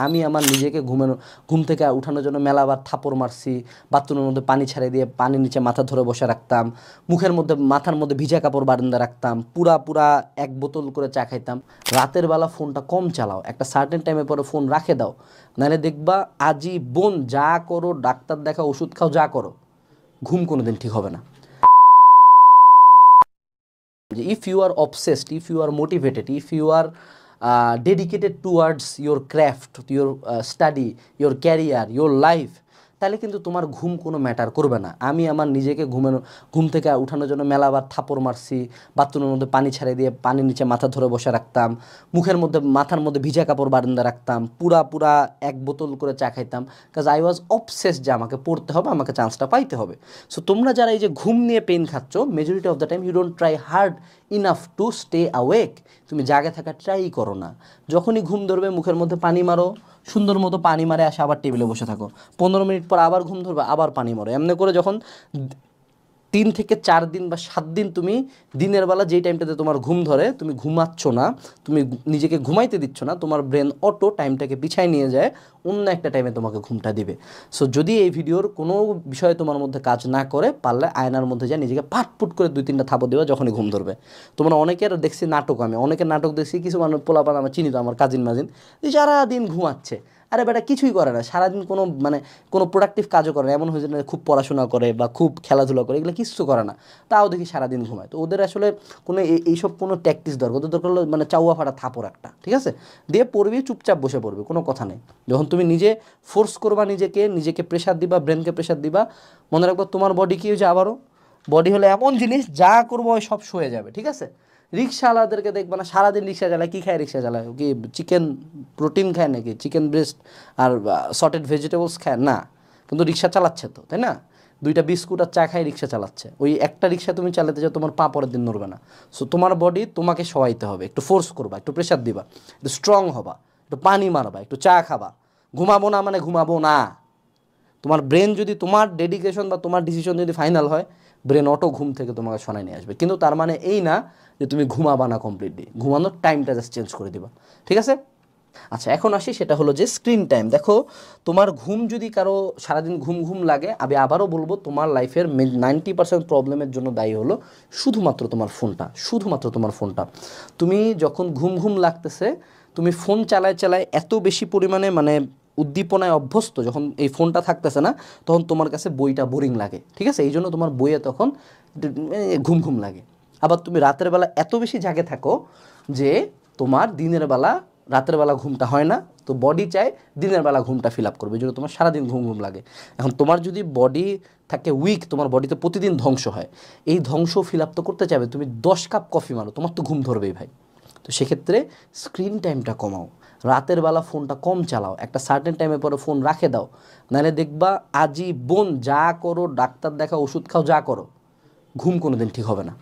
আমি আমার নিজেকে ঘুম থেকে উঠানোর জন্য মেলাবার থাপড় মারছি, বাথরুমের মধ্যে পানি ছাড়িয়ে দিয়ে পানির নিচে মাথা ধরে বসে রাখতাম, মাথার মধ্যে ভিজা কাপড় বারান্দা রাখতাম, পুরা পুরা 1 বোতল করে চা খাইতাম। রাতের বেলা ফোনটা কম চালাও, একটা সার্টেন টাইমের পরে ফোন রাখে দাও, নাহলে দেখবা আজীবন যা করো, ডাক্তার দেখা, ওষুধ খাও, যা করো, ঘুম কোনোদিন ঠিক হবে না। If you are obsessed, if you are motivated, if you are dedicated towards your craft, your study, your career, your life, তাহলে কিন্তু তোমার ঘুম কোনো ম্যাটার করবে না। আমি আমার নিজেকে ঘুম থেকে উঠানোর জন্য মেলাবার থাপড় মারছি, বাথরুমের মধ্যে পানি ছাড়িয়ে দিয়ে পানির নিচে মাথা ধরে বসে রাখতাম, মাথার মধ্যে ভিজা কাপড় বারান্দা রাখতাম, পুরা 1 বোতল করে চা খাইতাম, কাজ আই ওয়াজ অবসেস যে আমাকে পড়তে হবে, আমাকে চান্সটা পাইতে হবে। সো তোমরা যারা এই যে ঘুম নিয়ে পেন খাচ্ছ, majority of the time you don't try hard enough to stay awake. তুমি জাগে থাকা ট্রাই করো না। যখনই ঘুম ধরবে মুখের মধ্যে পানি মারো, সুন্দর মতো পানি মারে আসে আবার টেবিলে বসে থাকো, 15 মিনিট পর আবার ঘুম ধরবে, আবার পানি মারো। এমনি করে যখন 3 থেকে 4 দিন বা 7 দিন তুমি দিনের বেলা যেই টাইমটাতে তোমার ঘুম ধরে তুমি ঘুমাচ্ছ না, তুমি নিজেকে ঘুমাইতে দিচ্ছ না, তোমার ব্রেন অটো টাইমটাকে পিছায় নিয়ে যায়, অন্য একটা টাইমে তোমাকে ঘুমটা দিবে। সো যদি এই ভিডিওর কোনো বিষয়ে তোমার মধ্যে কাজ না করে, পারলে আয়নার মধ্যে যায় নিজেকে পাটপুট করে 2-3টা থাপড় দেওয়া যখনই ঘুম ধরবে। তোমরা অনেকের দেখছি নাটক, আমি অনেকের নাটক দেখছি, কিছু মানুষ পোলাপান আমার চিনি তো, আমার কাজিন মাজিন, সারাদিন ঘুমাচ্ছে। আরে বেটা কিছুই করে না, সারাদিন কোনো প্রোডাক্টিভ কাজও করে না, এমন হয়েছে না খুব পড়াশোনা করে বা খুব খেলাধুলা করে, এগুলো কিচ্ছু করে না, তাও দেখি সারাদিন ঘুমায়। তো ওদের আসলে কোনো এইসব কোনো ট্যাকটিস দরকার, ওদের দরকার হলো চাউয়া ফাটা থাপড় একটা, ঠিক আছে, দিয়ে পড়বি, চুপচাপ বসে পড়বি, কোনো কথা নেই। যখন তুমি নিজে ফোর্স করবা, নিজেকে প্রেশার দিবা, ব্রেনকে প্রেশার দিবা, মনে রাখবা তোমার বডি কী হয়েছে, আবারও বডি হলো এমন জিনিস, যা করবো ওই সব সয়ে যাবে, ঠিক আছে। রিক্সাওয়ালাদেরকে দেখবা না, সারাদিন রিক্সা চালায়, কী খায় রিক্সা চালায়, কি চিকেন প্রোটিন খায় নাকি, চিকেন ব্রেস্ট আর সটেড ভেজিটেবলস খায় না, কিন্তু রিক্সা চালাচ্ছে তো, তাই না, 2টা বিস্কুট আর চা খাই রিক্সা চালাচ্ছে। ওই একটা রিক্সা তুমি চালাতে যাও, তোমার পা পরের দিন নড়বে না। সো তোমার বডি তোমাকে সহাইতে হবে, একটু ফোর্স করবা, একটু প্রেশার দিবা, একটু স্ট্রং হবা, একটু পানি মারবা, একটু চা খাবা। ঘুমাবো না মানে ঘুমাবো না। তোমার ব্রেন যদি, তোমার ডেডিকেশন বা তোমার ডিসিশন যদি ফাইনাল হয়, ব্রেন অটো ঘুম থেকে তোমাকে শোনায় নিয়ে আসবে। কিন্তু তার মানে এই না যে তুমি ঘুমাবা না কমপ্লিটলি, ঘুমানোর টাইমটা জাস্ট চেঞ্জ করে দিবা, ঠিক আছে। আচ্ছা, এখন আসি, সেটা হলো যে স্ক্রিন টাইম। দেখো, তোমার ঘুম যদি কারো সারাদিন ঘুম ঘুম লাগে, আমি আবারও বলবো, তোমার লাইফের 90% প্রবলেমের জন্য দায়ী হলো শুধুমাত্র তোমার ফোনটা, শুধুমাত্র তোমার ফোনটা। তুমি যখন ঘুম ঘুম লাগতেছে, তুমি ফোন চালায় এত বেশি পরিমাণে উদ্দীপনায় অভ্যস্ত, যখন এই ফোনটা থাকতেছে না, তখন তোমার কাছে বইটা বোরিং লাগে, ঠিক আছে, এই জন্য তোমার বইয়ে তখন ঘুম ঘুম লাগে। আবার তুমি রাতের বেলা এত বেশি জাগে থাকো যে তোমার রাতের বেলা ঘুমটা হয় না, তো বডি চায় দিনের বেলা ঘুমটা ফিল আপ করবে, এই জন্য তোমার সারাদিন ঘুম ঘুম লাগে। এখন তোমার যদি বডি থাকে উইক, তোমার বডিতে প্রতিদিন ধ্বংস হয়, এই ধ্বংস ফিল আপ তো করতে চাইবে, তুমি 10 কাপ কফি মারো, তোমার তো ঘুম ধরবেই ভাই। তো সেক্ষেত্রে স্ক্রিন টাইমটা কমাও, রাতের বেলা ফোনটা কম চালাও, একটা সার্টেন টাইমের পরে ফোন রাখে দাও, নাহলে দেখবা আজীবন যা করো, ডাক্তার দেখা, ওষুধ খাও, যা করো, ঘুম কোনো দিন ঠিক হবে না।